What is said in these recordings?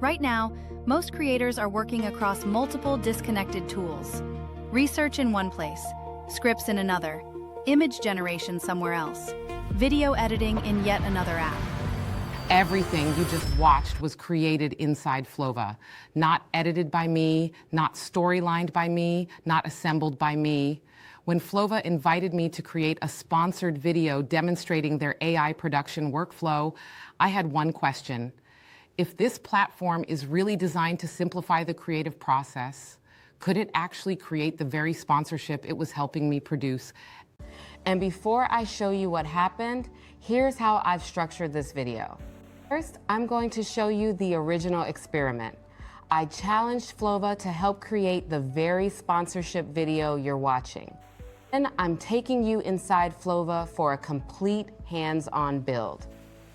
Right now, most creators are working across multiple disconnected tools. Research in one place, scripts in another, image generation somewhere else, video editing in yet another app. Everything you just watched was created inside Flova. Not edited by me, not storylined by me, not assembled by me. When Flova invited me to create a sponsored video demonstrating their AI production workflow, I had one question. If this platform is really designed to simplify the creative process, could it actually create the very sponsorship it was helping me produce? And before I show you what happened, here's how I've structured this video. First, I'm going to show you the original experiment. I challenged Flova to help create the very sponsorship video you're watching. Then I'm taking you inside Flova for a complete hands-on build,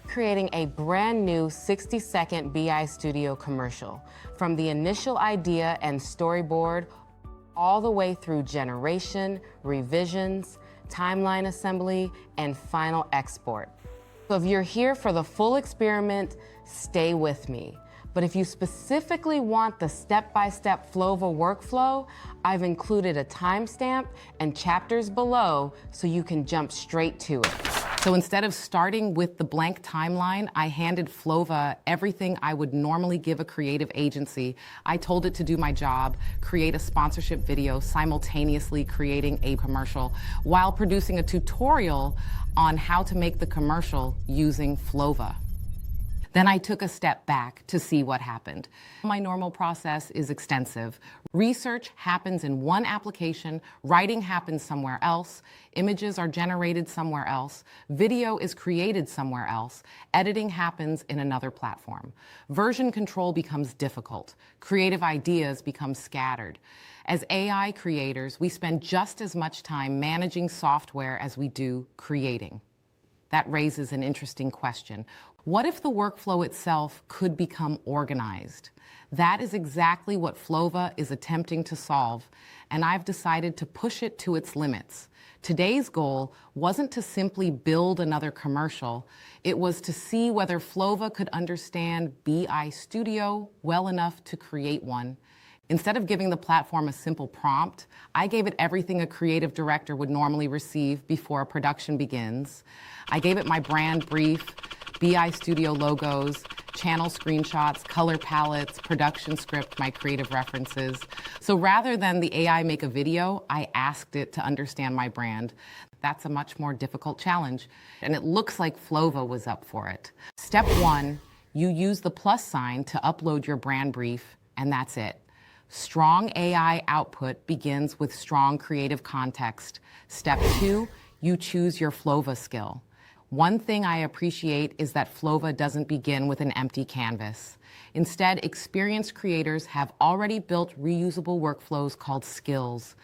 creating a brand new 60-second BI Studio commercial, from the initial idea and storyboard all the way through generation, revisions, timeline assembly, and final export. So if you're here for the full experiment, stay with me. But if you specifically want the step-by-step Flova workflow, I've included a timestamp and chapters below so you can jump straight to it. So instead of starting with the blank timeline, I handed Flova everything I would normally give a creative agency. I told it to do my job, create a sponsorship video, simultaneously creating a commercial, while producing a tutorial on how to make the commercial using Flova. Then I took a step back to see what happened. My normal process is extensive. Research happens in one application, writing happens somewhere else, images are generated somewhere else, video is created somewhere else, editing happens in another platform. Version control becomes difficult. Creative ideas become scattered. As AI creators, we spend just as much time managing software as we do creating. That raises an interesting question. What if the workflow itself could become organized? That is exactly what Flova is attempting to solve, and I've decided to push it to its limits. Today's goal wasn't to simply build another commercial. It was to see whether Flova could understand BI Studio well enough to create one. Instead of giving the platform a simple prompt, I gave it everything a creative director would normally receive before a production begins. I gave it my brand brief, BI Studio logos, channel screenshots, color palettes, production script, my creative references. So rather than the AI make a video, I asked it to understand my brand. That's a much more difficult challenge, and it looks like Flova was up for it. Step one, you use the plus sign to upload your brand brief, and that's it. Strong AI output begins with strong creative context. Step two, you choose your Flova skill. One thing I appreciate is that Flova doesn't begin with an empty canvas. Instead, experienced creators have already built reusable workflows called skills.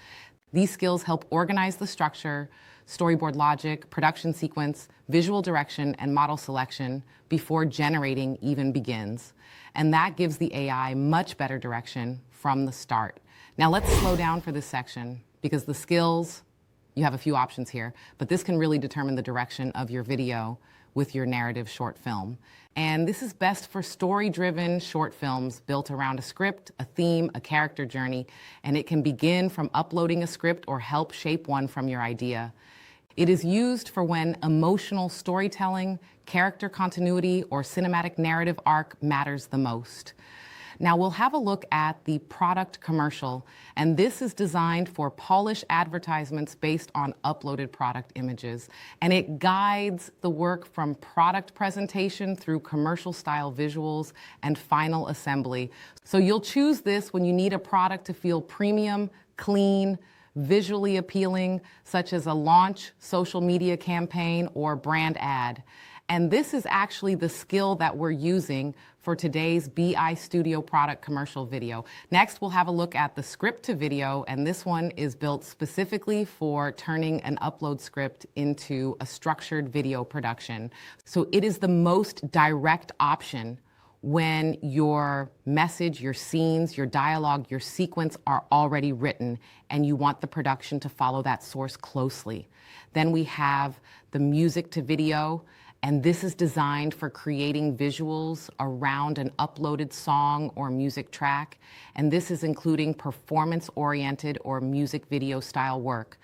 These skills help organize the structure, storyboard logic, production sequence, visual direction, and model selection before generating even begins. And that gives the AI much better direction from the start. Now let's slow down for this section, because the skills, you have a few options here, but this can really determine the direction of your video with your narrative short film. And this is best for story-driven short films built around a script, a theme, a character journey, and it can begin from uploading a script or help shape one from your idea. It is used for when emotional storytelling, character continuity, or cinematic narrative arc matters the most. Now we'll have a look at the product commercial, and this is designed for polished advertisements based on uploaded product images, and it guides the work from product presentation through commercial style visuals and final assembly. So you'll choose this when you need a product to feel premium, clean, visually appealing, such as a launch, social media campaign, or brand ad. And this is actually the skill that we're using for today's BI Studio product commercial video. Next, we'll have a look at the script to video, and this one is built specifically for turning an upload script into a structured video production. So it is the most direct option when your message, your scenes, your dialogue, your sequence are already written and you want the production to follow that source closely. Then we have the music to video, And this is designed for creating visuals around an uploaded song or music track. And this is including performance-oriented or music video style work.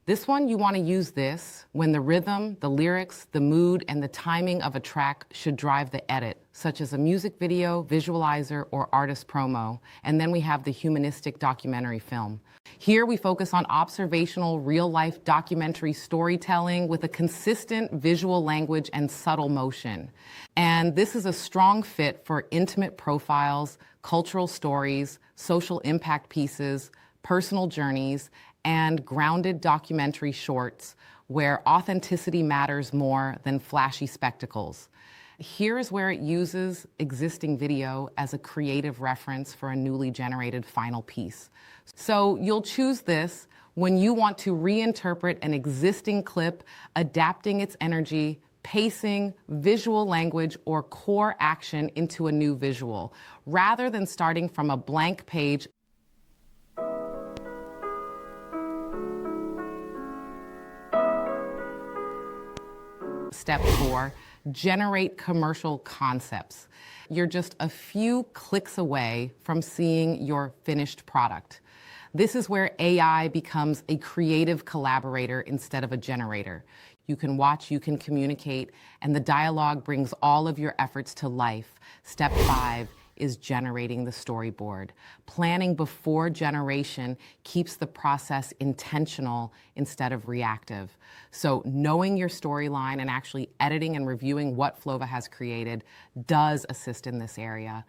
This one, you want to use this when the rhythm, the lyrics, the mood, and the timing of a track should drive the edit, such as a music video, visualizer, or artist promo. And then we have the humanistic documentary film. Here we focus on observational, real-life documentary storytelling with a consistent visual language and subtle motion. And this is a strong fit for intimate profiles, cultural stories, social impact pieces, personal journeys, and grounded documentary shorts where authenticity matters more than flashy spectacles. Here is where it uses existing video as a creative reference for a newly generated final piece. So you'll choose this when you want to reinterpret an existing clip, adapting its energy, pacing, visual language, or core action into a new visual, rather than starting from a blank page. Step 4, generate commercial concepts. You're just a few clicks away from seeing your finished product. This is where AI becomes a creative collaborator instead of a generator. You can watch, you can communicate, and the dialogue brings all of your efforts to life. Step 5 is generating the storyboard. Planning before generation keeps the process intentional instead of reactive. So knowing your storyline and actually editing and reviewing what Flova has created does assist in this area.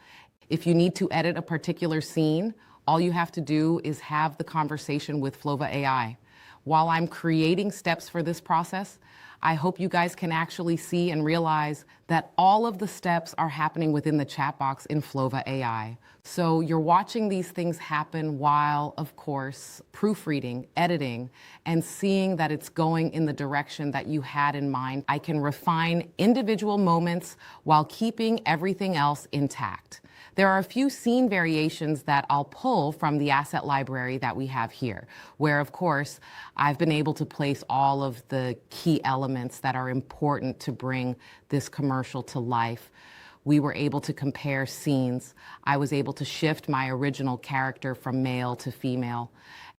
If you need to edit a particular scene, all you have to do is have the conversation with Flova AI. While I'm creating steps for this process, I hope you guys can actually see and realize that all of the steps are happening within the chat box in Flova AI. So you're watching these things happen while, of course, proofreading, editing, and seeing that it's going in the direction that you had in mind. I can refine individual moments while keeping everything else intact. There are a few scene variations that I'll pull from the asset library that we have here, where, of course, I've been able to place all of the key elements that are important to bring this commercial to life. We were able to compare scenes. I was able to shift my original character from male to female.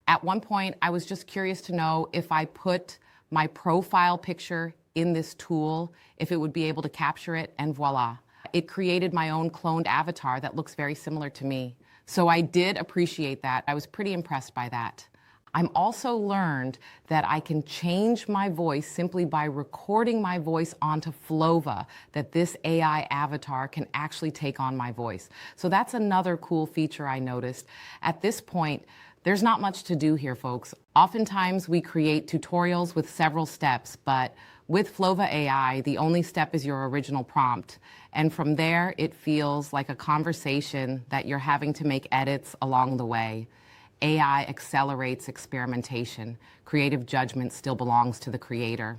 At one point, I was just curious to know if I put my profile picture in this tool, if it would be able to capture it, and voila. It created my own cloned avatar that looks very similar to me. So I did appreciate that. I was pretty impressed by that. I'm also learned that I can change my voice simply by recording my voice onto Flova, that this AI avatar can actually take on my voice. So that's another cool feature I noticed. At this point, there's not much to do here, folks. Oftentimes we create tutorials with several steps, but with Flova AI, the only step is your original prompt. And from there, it feels like a conversation that you're having to make edits along the way. AI accelerates experimentation. Creative judgment still belongs to the creator.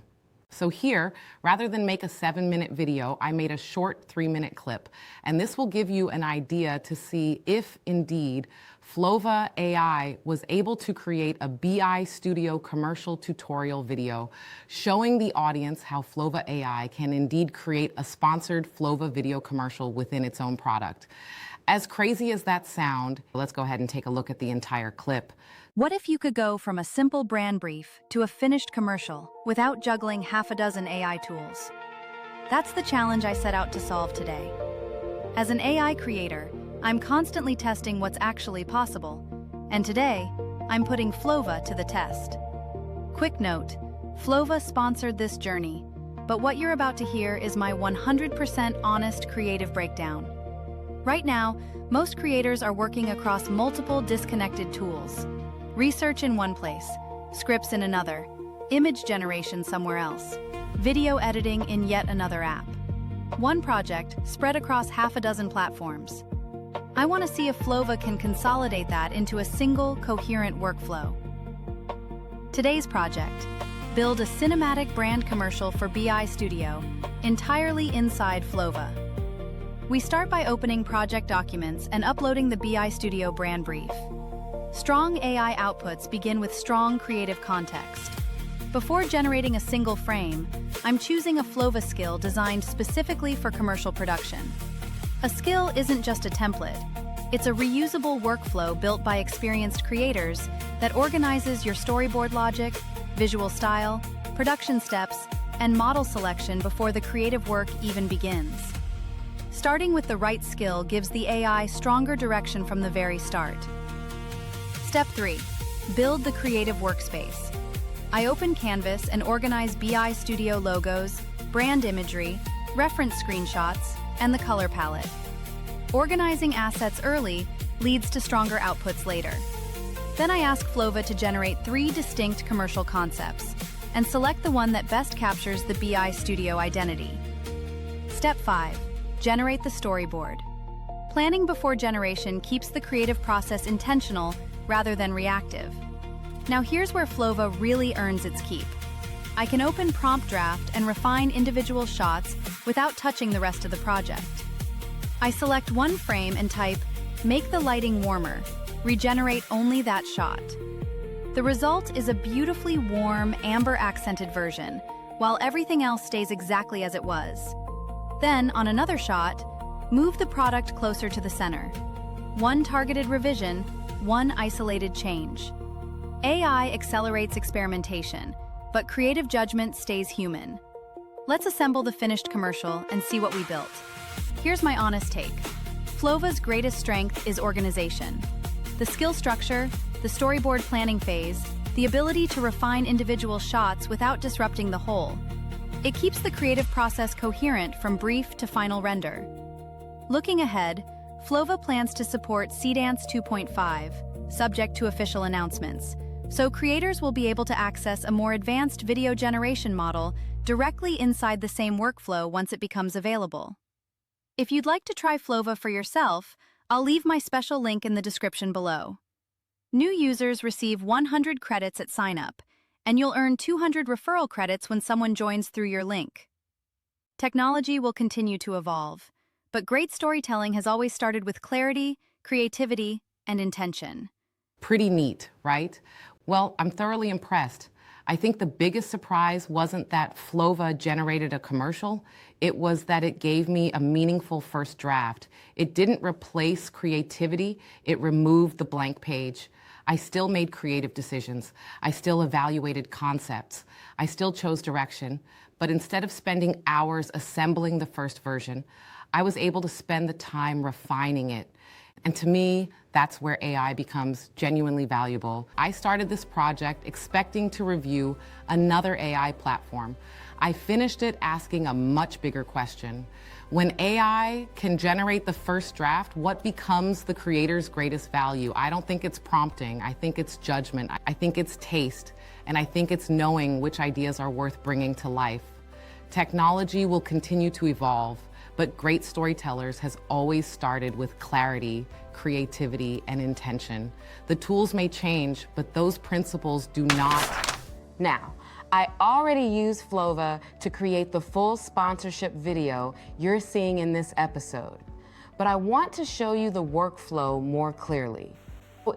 So here, rather than make a 7-minute video, I made a short 3-minute clip. And this will give you an idea to see if indeed Flova AI was able to create a BI Studio commercial tutorial video showing the audience how Flova AI can indeed create a sponsored Flova video commercial within its own product. As crazy as that sounds, let's go ahead and take a look at the entire clip. What if you could go from a simple brand brief to a finished commercial without juggling half a dozen AI tools? That's the challenge I set out to solve today. As an AI creator, I'm constantly testing what's actually possible, and today, I'm putting Flova to the test. Quick note, Flova sponsored this journey, but what you're about to hear is my 100% honest creative breakdown. Right now, most creators are working across multiple disconnected tools. Research in one place, scripts in another, image generation somewhere else, video editing in yet another app. One project spread across half a dozen platforms. I want to see if Flova can consolidate that into a single, coherent workflow. Today's project: build a cinematic brand commercial for BI Studio, entirely inside Flova. We start by opening project documents and uploading the BI Studio brand brief. Strong AI outputs begin with strong creative context. Before generating a single frame, I'm choosing a Flova skill designed specifically for commercial production. A skill isn't just a template. It's a reusable workflow built by experienced creators that organizes your storyboard logic, visual style, production steps, and model selection before the creative work even begins. Starting with the right skill gives the AI stronger direction from the very start. Step 3. Build the creative workspace. I open Canvas and organize BI Studio logos, brand imagery, reference screenshots, and the color palette. Organizing assets early leads to stronger outputs later. Then I ask Flova to generate 3 distinct commercial concepts and select the one that best captures the BI Studio identity. Step 5. Generate the storyboard. Planning before generation keeps the creative process intentional rather than reactive. Now here's where Flova really earns its keep. I can open prompt draft and refine individual shots without touching the rest of the project. I select one frame and type, "Make the lighting warmer, regenerate only that shot." The result is a beautifully warm, amber-accented version, while everything else stays exactly as it was. Then, on another shot, move the product closer to the center. One targeted revision, one isolated change. AI accelerates experimentation, but creative judgment stays human. Let's assemble the finished commercial and see what we built. Here's my honest take. Flova's greatest strength is organization. The skill structure, the storyboard planning phase, the ability to refine individual shots without disrupting the whole. It keeps the creative process coherent from brief to final render. Looking ahead, Flova plans to support CDance 2.5, subject to official announcements, so creators will be able to access a more advanced video generation model directly inside the same workflow once it becomes available. If you'd like to try Flova for yourself, I'll leave my special link in the description below. New users receive 100 credits at sign-up, and you'll earn 200 referral credits when someone joins through your link. Technology will continue to evolve, but great storytelling has always started with clarity, creativity, and intention. Pretty neat, right? Well, I'm thoroughly impressed. I think the biggest surprise wasn't that Flova generated a commercial, it was that it gave me a meaningful first draft. It didn't replace creativity, it removed the blank page. I still made creative decisions. I still evaluated concepts. I still chose direction. But instead of spending hours assembling the first version, I was able to spend the time refining it. And to me, that's where AI becomes genuinely valuable. I started this project expecting to review another AI platform. I finished it asking a much bigger question. When AI can generate the first draft, what becomes the creator's greatest value? I don't think it's prompting. I think it's judgment. I think it's taste. And I think it's knowing which ideas are worth bringing to life. Technology will continue to evolve, but great storytellers has always started with clarity, creativity, and intention. The tools may change, but those principles do not. Now, I already used Flova to create the full sponsorship video you're seeing in this episode, but I want to show you the workflow more clearly.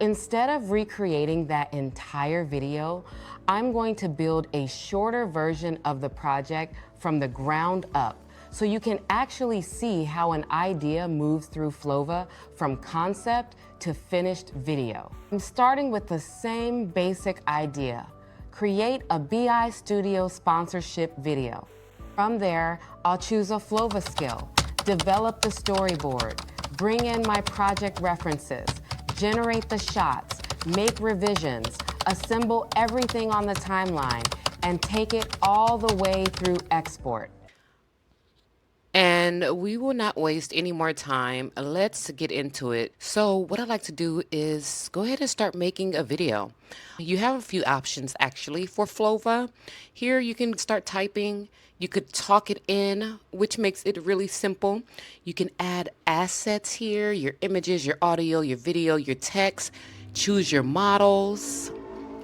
Instead of recreating that entire video, I'm going to build a shorter version of the project from the ground up, so you can actually see how an idea moves through Flova from concept to finished video. I'm starting with the same basic idea. Create a BI Studio sponsorship video. From there, I'll choose a Flova skill, develop the storyboard, bring in my project references, generate the shots, make revisions, assemble everything on the timeline, and take it all the way through export. And we will not waste any more time. Let's get into it. So what I'd like to do is go ahead and start making a video. You have a few options actually for Flova. Here you can start typing. You could talk it in, which makes it really simple. You can add assets here, your images, your audio, your video, your text. Choose your models,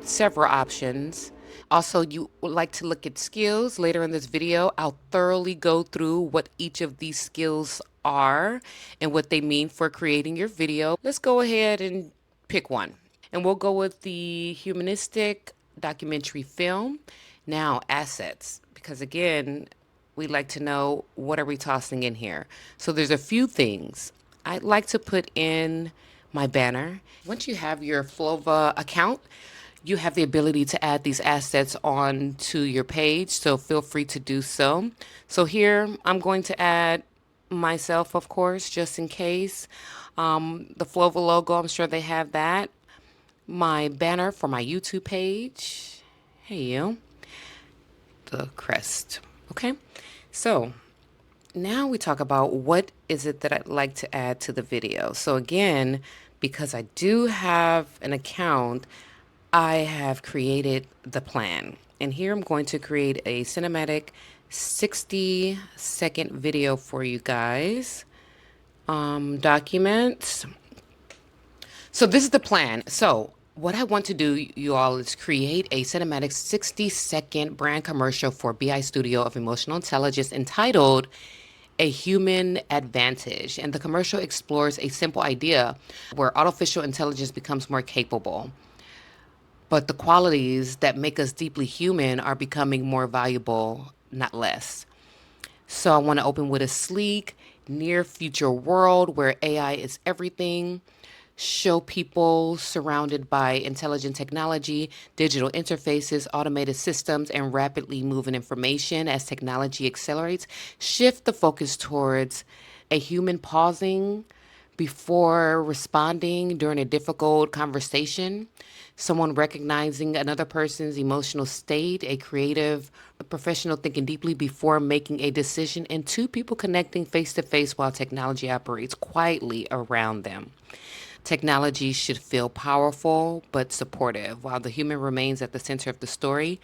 several options. Also, you would like to look at skills. Later in this video, I'll thoroughly go through what each of these skills are and what they mean for creating your video. Let's go ahead and pick one. And we'll go with the humanistic documentary film. Now, assets, because again, we like to know what are we tossing in here. So there's a few things. I'd like to put in my banner. Once you have your Flova account, you have the ability to add these assets onto your page, so feel free to do so. So here I'm going to add myself, of course, just in case. The Flova logo, I'm sure they have that. My banner for my YouTube page. Hey, you. The crest. Okay. So now we talk about what is it that I'd like to add to the video. So again, because I do have an account, I have created the plan. And here I'm going to create a cinematic 60-second video for you guys. Documents. So this is the plan. So what I want to do, you all, is create a cinematic 60-second brand commercial for BI Studio of Emotional Intelligence entitled A Human Advantage. And the commercial explores a simple idea where artificial intelligence becomes more capable, but the qualities that make us deeply human are becoming more valuable, not less. So I want to open with a sleek, near future world where AI is everything. Show people surrounded by intelligent technology, digital interfaces, automated systems, and rapidly moving information as technology accelerates. Shift the focus towards a human pausing before responding during a difficult conversation, someone recognizing another person's emotional state, a creative a professional thinking deeply before making a decision, and two people connecting face to face while technology operates quietly around them. Technology should feel powerful but supportive, while the human remains at the center of the story.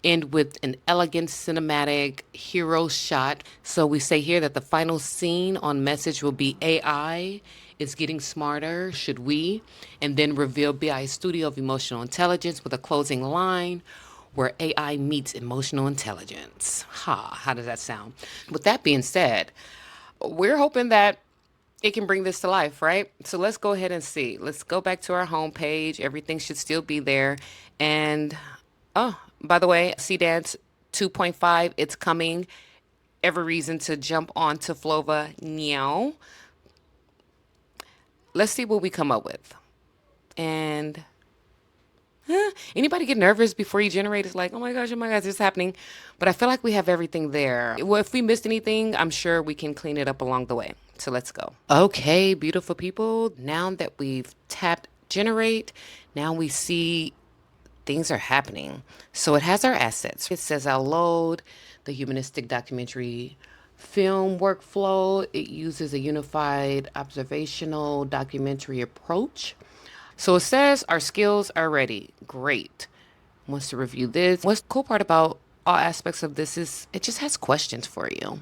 End with an elegant cinematic hero shot. So we say here that the final scene on message will be AI is getting smarter, should we? And then reveal BI Studio of Emotional Intelligence with a closing line where AI meets emotional intelligence. How does that sound? With that being said, we're hoping that it can bring this to life, right? So let's go ahead and see. Let's go back to our homepage. Everything should still be there. And oh, by the way, C-Dance 2.5, it's coming. Every reason to jump on to Flova now. Let's see what we come up with. And anybody get nervous before you generate? It's like, oh my gosh, this is happening. But I feel like we have everything there. Well, if we missed anything, I'm sure we can clean it up along the way. So let's go. Okay, beautiful people. Now that we've tapped generate, now we see things are happening. So it has our assets. It says I'll load the humanistic documentary film workflow. It uses a unified observational documentary approach. So it says our skills are ready. Great. Wants to review this. What's the cool part about all aspects of this is it just has questions for you.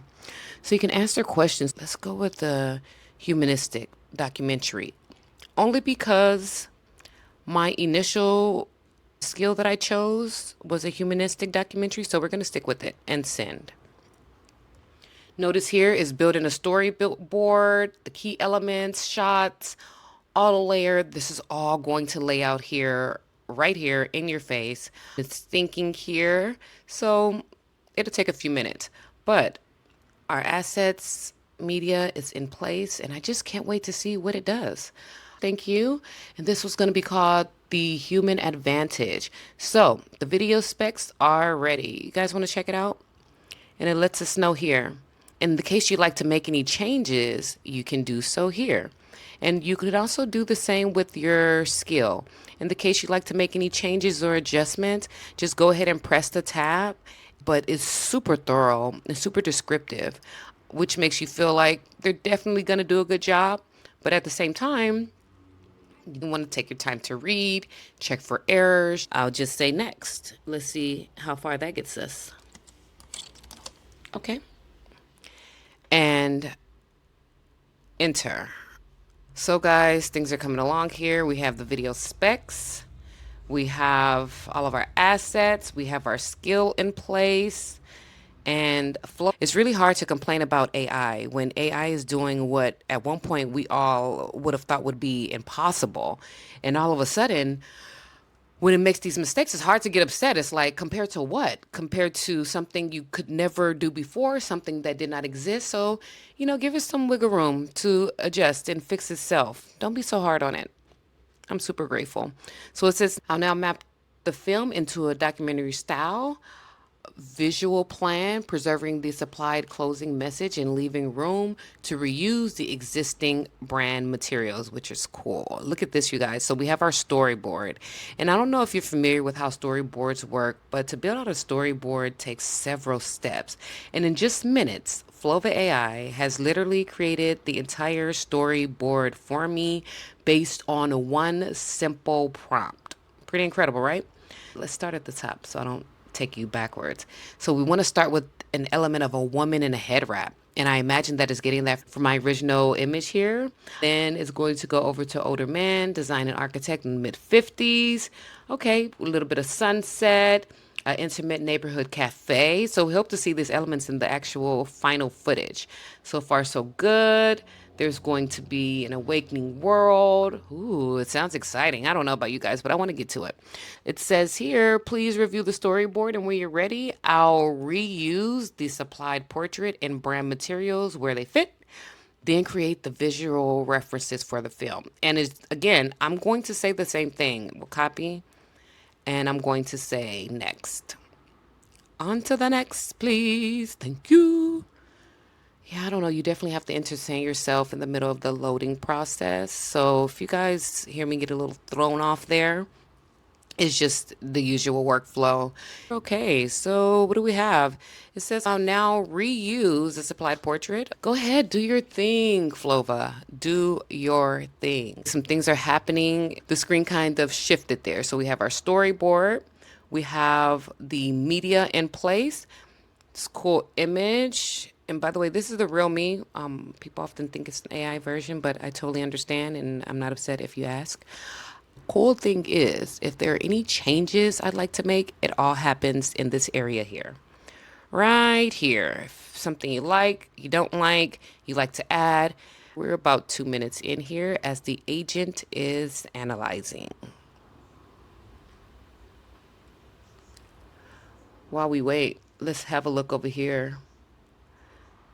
So you can answer questions. Let's go with the humanistic documentary. Only because my initial skill that I chose was a humanistic documentary, so we're going to stick with it and send. Notice here is building a storyboard, the key elements, shots, auto layer. This is all going to lay out here, right here in your face. It's thinking here, so it'll take a few minutes, but our assets media is in place, and I just can't wait to see what it does. Thank you. And this was going to be called The Human Advantage. So the video specs are ready. You guys want to check it out? And it lets us know here. In the case you'd like to make any changes, you can do so here. And you could also do the same with your skill. In the case you'd like to make any changes or adjustments, just go ahead and press the tab. But it's super thorough and super descriptive, which makes you feel like they're definitely going to do a good job. But at the same time, you want to take your time to read, check for errors. I'll just say next. Let's see how far that gets us. Okay. And enter. So guys, things are coming along here. We have the video specs. We have all of our assets. We have our skill in place. And it's really hard to complain about AI when AI is doing what at one point we all would have thought would be impossible. And all of a sudden, when it makes these mistakes, it's hard to get upset. It's like, compared to what? Compared to something you could never do before, something that did not exist. So, give it some wiggle room to adjust and fix itself. Don't be so hard on it. I'm super grateful. So it says, I'll now map the film into a documentary style, visual plan, preserving the supplied closing message and leaving room to reuse the existing brand materials, which is cool. Look at this, you guys. So we have our storyboard. And I don't know if you're familiar with how storyboards work, but to build out a storyboard takes several steps. And in just minutes, Flova AI has literally created the entire storyboard for me based on one simple prompt. Pretty incredible, right? Let's start at the top so I don't take you backwards. So we want to start with an element of a woman in a head wrap. And I imagine that is getting that from my original image here. Then it's going to go over to older man, design and architect in the mid-50s. Okay, a little bit of sunset, an intimate neighborhood cafe. So we hope to see these elements in the actual final footage. So far, so good. There's going to be an awakening world. Ooh, it sounds exciting. I don't know about you guys, but I want to get to it. It says here, please review the storyboard, and when you're ready, I'll reuse the supplied portrait and brand materials where they fit, then create the visual references for the film. And again, I'm going to say the same thing. We'll copy, and I'm going to say next. On to the next, please. Thank you. Yeah, I don't know. You definitely have to entertain yourself in the middle of the loading process. So if you guys hear me get a little thrown off there, it's just the usual workflow. Okay, so what do we have? It says I'll now reuse the supplied portrait. Go ahead, do your thing, Flova. Do your thing. Some things are happening. The screen kind of shifted there. So we have our storyboard. We have the media in place. It's a cool image. And by the way, this is the real me. People often think it's an AI version, but I totally understand, and I'm not upset if you ask. Cool thing is, if there are any changes I'd like to make, it all happens in this area here. Right here. If something you like, you don't like, you like to add. We're about 2 minutes in here as the agent is analyzing. While we wait, let's have a look over here.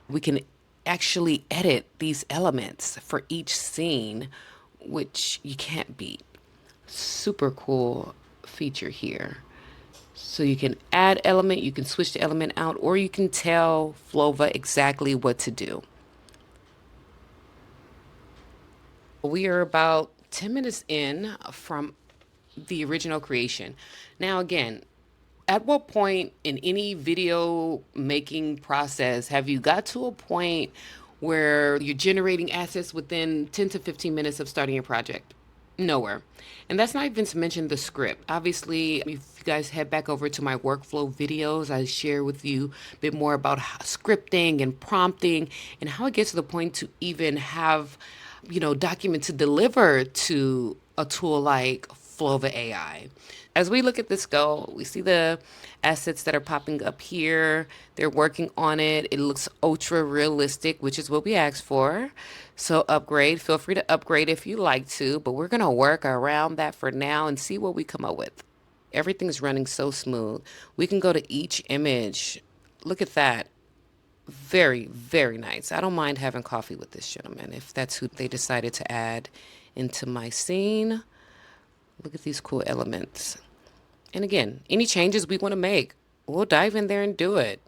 We can actually edit these elements for each scene, which you can't beat. Super cool feature here. So you can add element, you can switch the element out, or you can tell Flova exactly what to do. We are about 10 minutes in from the original creation. Now again, at what point in any video making process have you got to a point where you're generating assets within 10 to 15 minutes of starting your project? Nowhere. And that's not even to mention the script. Obviously, if you guys head back over to my workflow videos, I share with you a bit more about scripting and prompting and how it gets to the point to even have, document to deliver to a tool like Flova AI. As we look at this go, we see the assets that are popping up here. They're working on it. It looks ultra realistic, which is what we asked for. So upgrade, feel free to upgrade if you like to, but we're gonna work around that for now and see what we come up with. Everything's running so smooth. We can go to each image. Look at that. Very, very nice. I don't mind having coffee with this gentleman if that's who they decided to add into my scene. Look at these cool elements. And again, any changes we want to make, we'll dive in there and do it.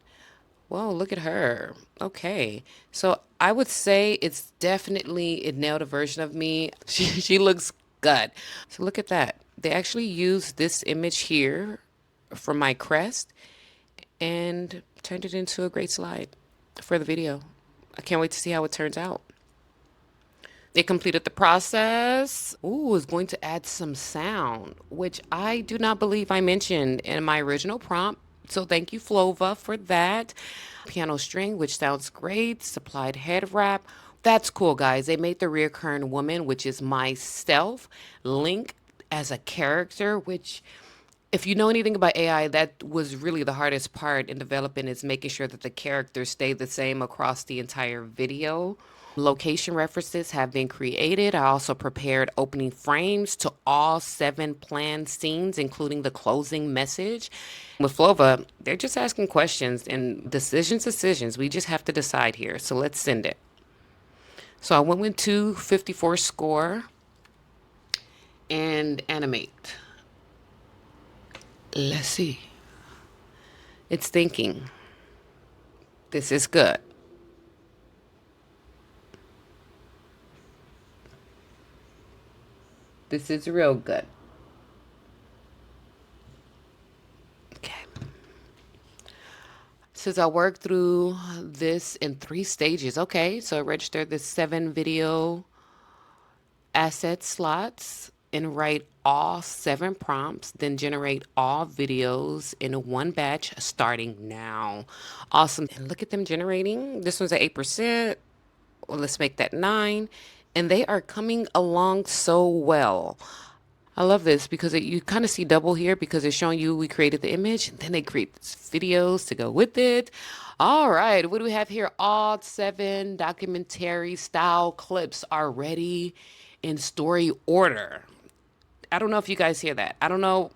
Whoa, look at her. Okay. So I would say it's definitely, it nailed a version of me. She looks good. So look at that. They actually used this image here from my crest and turned it into a great slide for the video. I can't wait to see how it turns out. They completed the process. Ooh, it's going to add some sound, which I do not believe I mentioned in my original prompt. So thank you, Flova, for that. Piano string, which sounds great. Supplied head wrap. That's cool, guys. They made the reoccurring woman, which is myself, link as a character, which if you know anything about AI, that was really the hardest part in developing is making sure that the characters stay the same across the entire video. Location references have been created. I also prepared opening frames to all 7 planned scenes, including the closing message. With Flova, they're just asking questions and decisions. We just have to decide here. So let's send it. So I went with 254 score and animate. Let's see. It's thinking. This is good. This is real good. Okay. Says I worked through this in 3 stages. Okay, so I registered the 7 video asset slots and write all 7 prompts, then generate all videos in one batch starting now. Awesome. And look at them generating. This one's at 8%. Well, let's make that 9. And they are coming along so well. I love this because you kind of see double here because it's showing you we created the image and then they create videos to go with it. All right, what do we have here? All 7 documentary style clips are ready in story order. I don't know if you guys hear that. I don't know,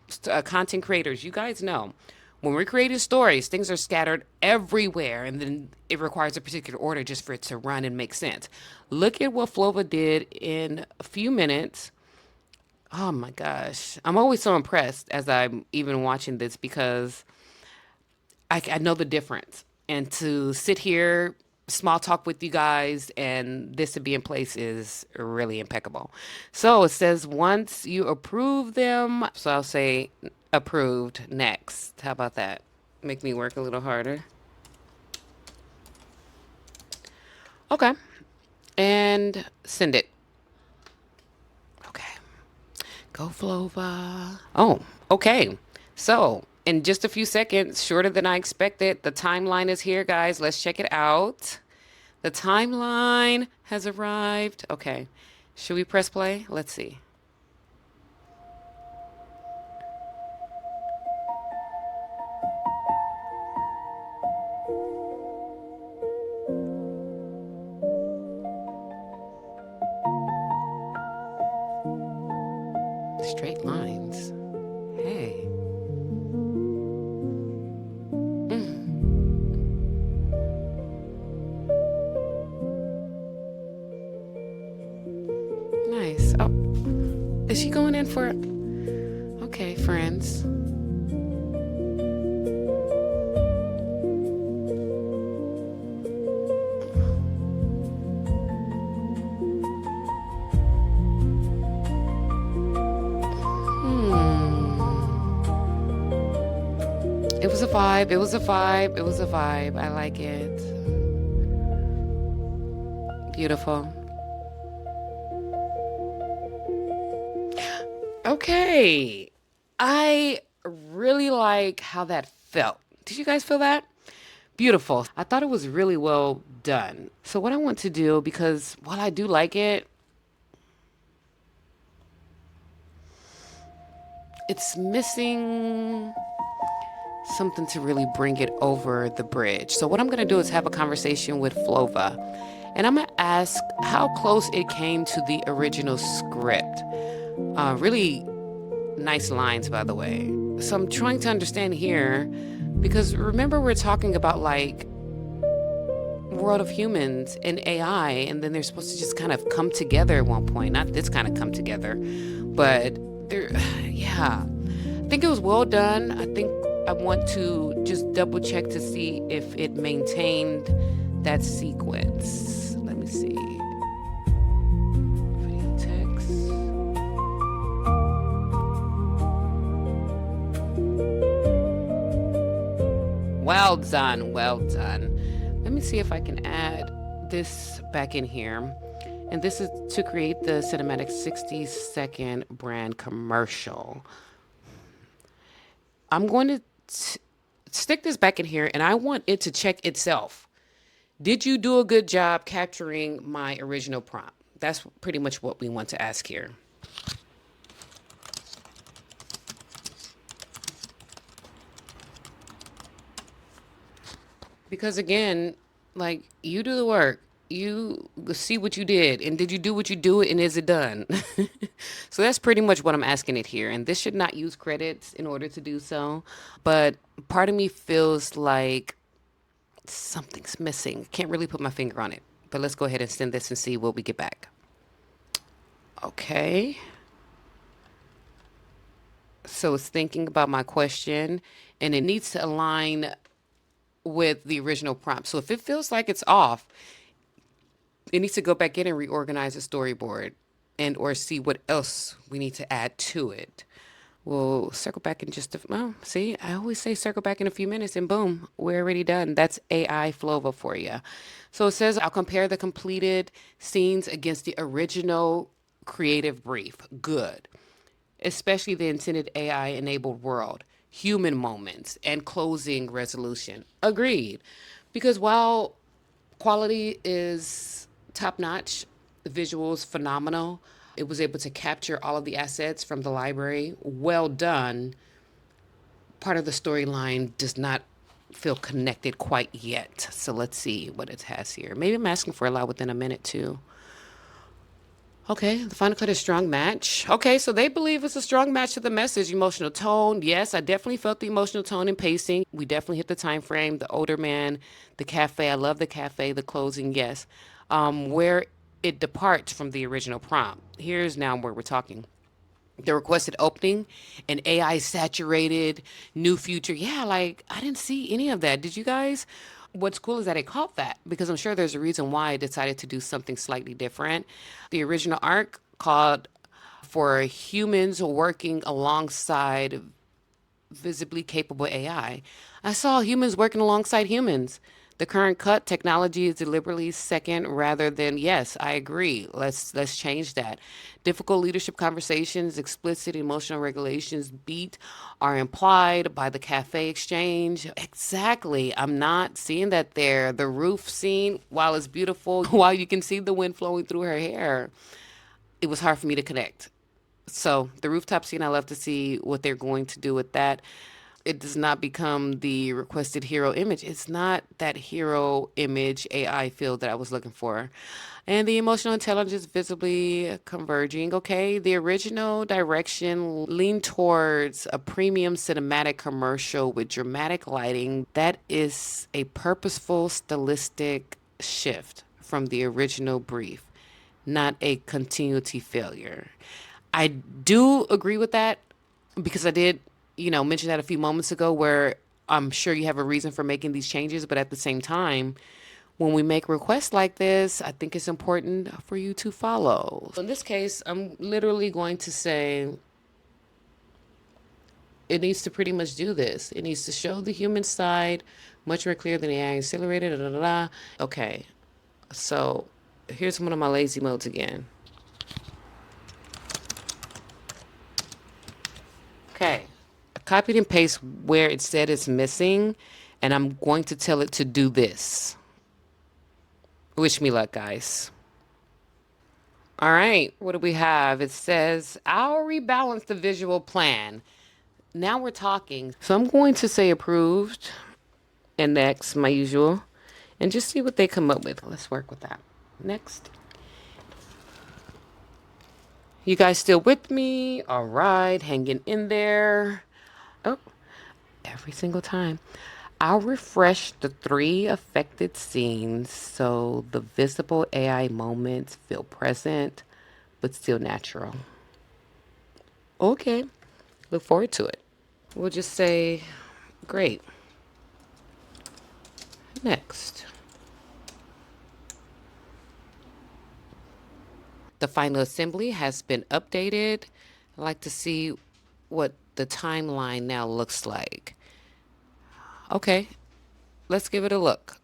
content creators, you guys know. When we're creating stories, things are scattered everywhere, and then it requires a particular order just for it to run and make sense. Look at what Flova did in a few minutes. Oh my gosh. I'm always so impressed as I'm even watching this because I know the difference. And to sit here, small talk with you guys, and this to be in place is really impeccable. So it says once you approve them, so I'll say approved next. How about that? Make me work a little harder. Okay. And send it. Okay. Go Flova. Oh, okay. So in just a few seconds, shorter than I expected, the timeline is here, guys. Let's check it out. The timeline has arrived. Okay. Should we press play? Let's see. Straight lines. Hey. Nice. Oh, is she going in for? Okay, friends. It was a vibe. It was a vibe. It was a vibe. I like it. Beautiful. Okay. I really like how that felt. Did you guys feel that? Beautiful. I thought it was really well done. So what I want to do, because while I do like it, it's missing something to really bring it over the bridge. So what I'm going to do is have a conversation with Flova, and I'm going to ask how close it came to the original script. Really nice lines, by the way. So I'm trying to understand here, because remember we're talking about like world of humans and AI, and then they're supposed to just kind of come together at one point. Not this kind of come together, but they're, yeah. I think it was well done. I think I want to just double check to see if it maintained that sequence. Let me see. Video text. Well done, well done. Let me see if I can add this back in here. And this is to create the cinematic 60-second brand commercial. I'm going to stick this back in here, and I want it to check itself. Did you do a good job capturing my original prompt? That's pretty much what we want to ask here. Because again, like, you do the work. you see what you did, and did you do what you do, and is it done? So that's pretty much what I'm asking it here. And this should not use credits in order to do so. But part of me feels like something's missing. Can't really put my finger on it. But let's go ahead and send this and see what we get back. Okay. So it's thinking about my question, and it needs to align with the original prompt. So if it feels like it's off, it needs to go back in and reorganize the storyboard and or see what else we need to add to it. We'll circle back in just see, I always say circle back in a few minutes, and boom, we're already done. That's AI Flova for you. So it says, I'll compare the completed scenes against the original creative brief. Good. Especially the intended AI-enabled world, human moments, and closing resolution. Agreed. Because while quality is top-notch, the visuals phenomenal, it was able to capture all of the assets from the library. Well done. Part of the storyline does not feel connected quite yet. So let's see what it has here. Maybe I'm asking for a lot within a minute too. Okay, the final cut is strong match. Okay, so they believe it's a strong match to the message. Emotional tone. Yes, I definitely felt the emotional tone and pacing. We definitely hit the time frame. The older man, the cafe. I love the cafe, the closing, yes. Where it departs from the original prompt. Here's now where we're talking. The requested opening, an AI saturated new future. Yeah, like I didn't see any of that. Did you guys? What's cool is that it caught that, because I'm sure there's a reason why it decided to do something slightly different. The original arc called for humans working alongside visibly capable AI. I saw humans working alongside humans. The current cut technology is deliberately second rather than yes, I agree. Let's change that. Difficult leadership conversations, explicit emotional regulations beat are implied by the cafe exchange. Exactly. I'm not seeing that there. The roof scene, while it's beautiful, while you can see the wind flowing through her hair, it was hard for me to connect. So the rooftop scene, I love to see what they're going to do with that. It does not become the requested hero image. It's not that hero image AI feel that I was looking for. And the emotional intelligence visibly converging. Okay, the original direction leaned towards a premium cinematic commercial with dramatic lighting. That is a purposeful stylistic shift from the original brief, not a continuity failure. I do agree with that, because I did mention that a few moments ago, where I'm sure you have a reason for making these changes, but at the same time, when we make requests like this, I think it's important for you to follow. In this case, I'm literally going to say it needs to pretty much do this. It needs to show the human side much more clear than the AI accelerated. Da, da, da, da. Okay, so here's one of my lazy modes again. Okay. Copied and paste where it said it's missing, and I'm going to tell it to do this. Wish me luck, guys. All right, what do we have? It says, I'll rebalance the visual plan. Now we're talking. So I'm going to say approved and next, my usual, and just see what they come up with. Let's work with that. Next. You guys still with me? All right, hanging in there. Oh, every single time. I'll refresh the 3 affected scenes so the visible AI moments feel present but still natural. Okay, look forward to it. We'll just say, great. Next. The final assembly has been updated. I'd like to see what the timeline now looks like. Okay, let's give it a look.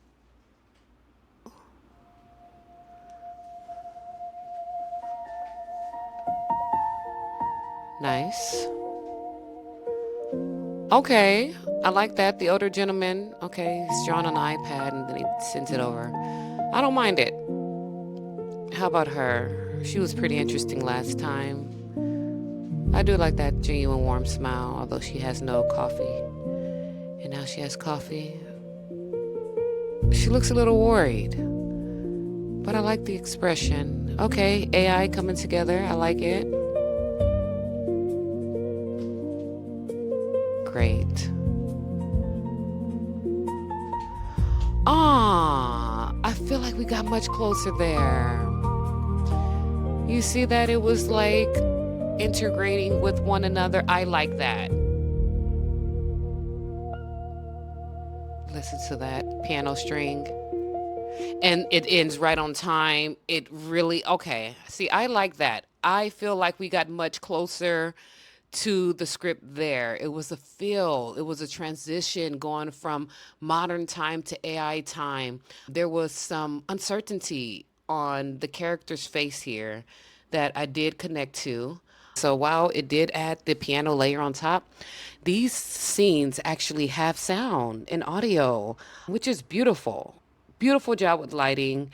Nice. Okay, I like that. The older gentleman, okay, he's drawn on an iPad and then he sends it over. I don't mind it. How about her? She was pretty interesting last time. I do like that genuine warm smile, although she has no coffee. And now she has coffee. She looks a little worried. but I like the expression. Okay, AI coming together. I like it. Great. Ah, I feel like we got much closer there. You see that it was like integrating with one another. I like that. Listen to that piano string. And it ends right on time. It really, okay. See, I like that. I feel like we got much closer to the script there. It was a feel, it was a transition going from modern time to AI time. There was some uncertainty on the character's face here that I did connect to. So while it did add the piano layer on top, these scenes actually have sound and audio, which is beautiful. Beautiful job with lighting.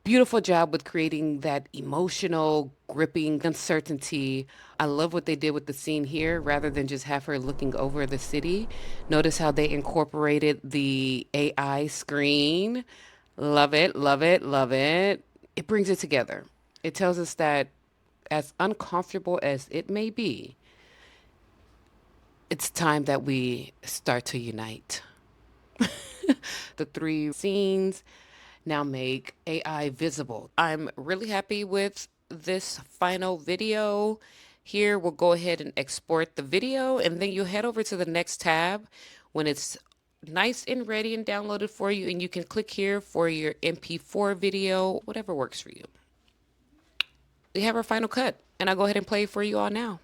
Beautiful job with creating that emotional, gripping uncertainty. I love what they did with the scene here rather than just have her looking over the city. Notice how they incorporated the AI screen. Love it, love it, love it. It brings it together. It tells us that as uncomfortable as it may be, it's time that we start to unite. The three scenes now make AI visible. I'm really happy with this final video. Here, we'll go ahead and export the video, and then you'll head over to the next tab when it's nice and ready and downloaded for you, and you can click here for your MP4 video, whatever works for you. We have our final cut, and I'll go ahead and play it for you all now.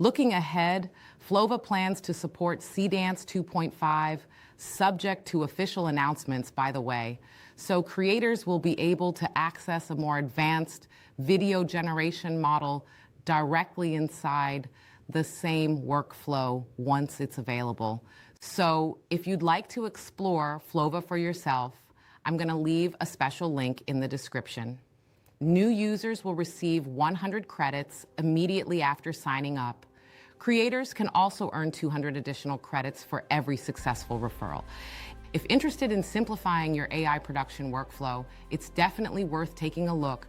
Looking ahead, Flova plans to support CDance 2.5, subject to official announcements, by the way. So creators will be able to access a more advanced video generation model directly inside the same workflow once it's available. So if you'd like to explore Flova for yourself, I'm going to leave a special link in the description. New users will receive 100 credits immediately after signing up. Creators can also earn 200 additional credits for every successful referral. If interested in simplifying your AI production workflow, it's definitely worth taking a look